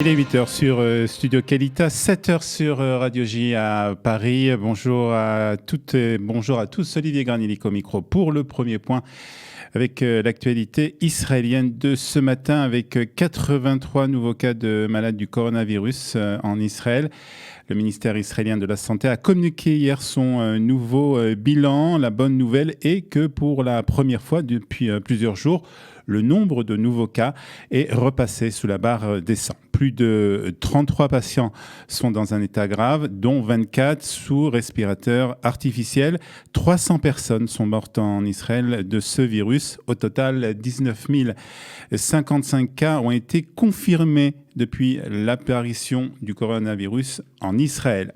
Il est 8h sur Studio Qualitas, 7h sur Radio J à Paris. Bonjour à toutes et bonjour à tous. Olivier Granillic au micro pour le premier point avec l'actualité israélienne de ce matin avec 83 nouveaux cas de malades du coronavirus en Israël. Le ministère israélien de la Santé a communiqué hier son nouveau bilan. La bonne nouvelle est que pour la première fois depuis plusieurs jours, le nombre de nouveaux cas est repassé sous la barre des 100. Plus de 33 patients sont dans un état grave, dont 24 sous respirateur artificiel. 300 personnes sont mortes en Israël de ce virus. Au total, 19 055 cas ont été confirmés depuis l'apparition du coronavirus en Israël.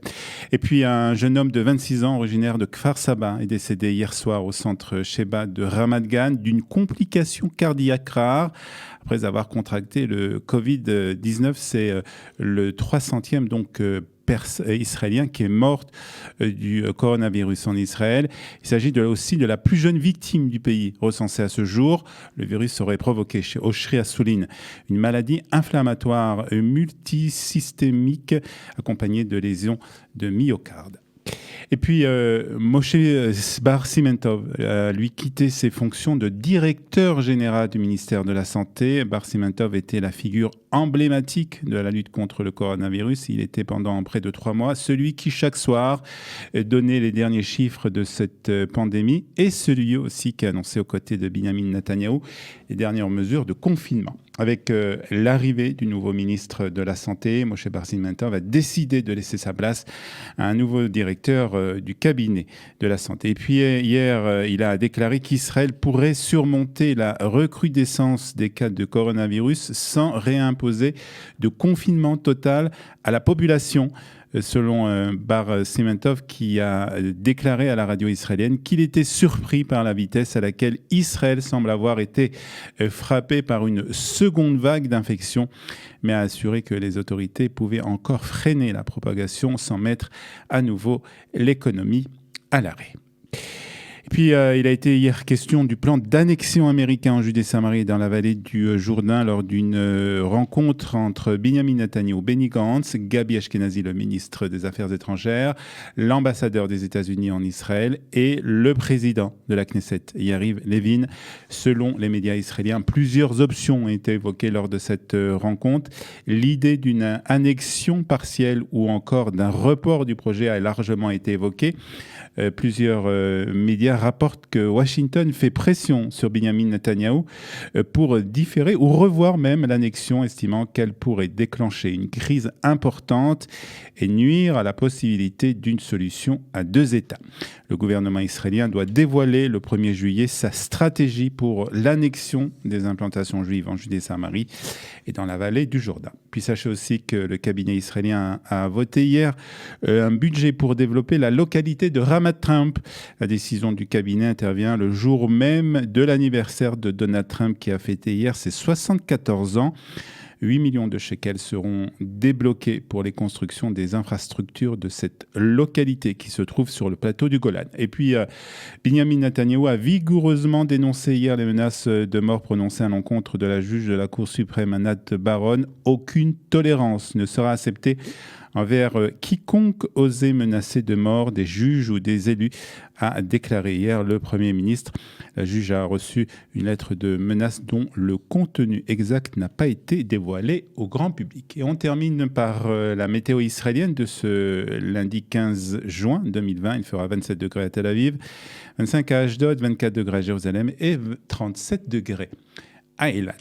Et puis un jeune homme de 26 ans, originaire de Kfar Saba, est décédé hier soir au centre Sheba de Ramat Gan d'une complication cardiaque rare après avoir contracté le Covid-19. C'est le 300e israélien qui est mort du coronavirus en Israël. Il s'agit aussi de la plus jeune victime du pays recensée à ce jour. Le virus aurait provoqué chez Oshri Assouline une maladie inflammatoire multisystémique accompagnée de lésions de myocarde. Et puis, Moshe Bar Simentov a lui quitté ses fonctions de directeur général du ministère de la Santé. Bar Simentov était la figure emblématique de la lutte contre le coronavirus. Il était pendant près de 3 mois celui qui, chaque soir, donnait les derniers chiffres de cette pandémie et celui aussi qui a annoncé aux côtés de Benyamin Netanyahou les dernières mesures de confinement. Avec l'arrivée du nouveau ministre de la Santé, Moshe Bar Simentov a décidé de laisser sa place à un nouveau directeur du cabinet de la Santé. Et puis hier, il a déclaré qu'Israël pourrait surmonter la recrudescence des cas de coronavirus sans réimposer de confinement total à la population. Selon Bar Simentov, qui a déclaré à la radio israélienne qu'il était surpris par la vitesse à laquelle Israël semble avoir été frappé par une seconde vague d'infection, mais a assuré que les autorités pouvaient encore freiner la propagation sans mettre à nouveau l'économie à l'arrêt. Et puis, il a été hier question du plan d'annexion américain en Judée-Samarie et dans la vallée du Jourdain lors d'une rencontre entre Benyamin Netanyahou, Benny Gantz, Gabi Ashkenazi, le ministre des Affaires étrangères, l'ambassadeur des États-Unis en Israël et le président de la Knesset, Yariv Levin. Selon les médias israéliens, plusieurs options ont été évoquées lors de cette rencontre. L'idée d'une annexion partielle ou encore d'un report du projet a largement été évoquée. Plusieurs médias rapportent que Washington fait pression sur Benyamin Netanyahou pour différer ou revoir même l'annexion, estimant qu'elle pourrait déclencher une crise importante et nuire à la possibilité d'une solution à 2 États. Le gouvernement israélien doit dévoiler le 1er juillet sa stratégie pour l'annexion des implantations juives en Judée-Samarie et dans la vallée du Jourdain. Puis sachez aussi que le cabinet israélien a voté hier un budget pour développer la localité de Ramat Trump. La décision du cabinet intervient le jour même de l'anniversaire de Donald Trump qui a fêté hier ses 74 ans. 8 millions de shekels seront débloqués pour les constructions des infrastructures de cette localité qui se trouve sur le plateau du Golan. Et puis, Benyamin Netanyahou a vigoureusement dénoncé hier les menaces de mort prononcées à l'encontre de la juge de la Cour suprême, Anat Baron. Aucune tolérance ne sera acceptée envers quiconque osait menacer de mort des juges ou des élus, a déclaré hier le Premier ministre. La juge a reçu une lettre de menace dont le contenu exact n'a pas été dévoilé au grand public. Et on termine par la météo israélienne de ce lundi 15 juin 2020. Il fera 27 degrés à Tel Aviv, 25 à Ashdod, 24 degrés à Jérusalem et 37 degrés à Eilat.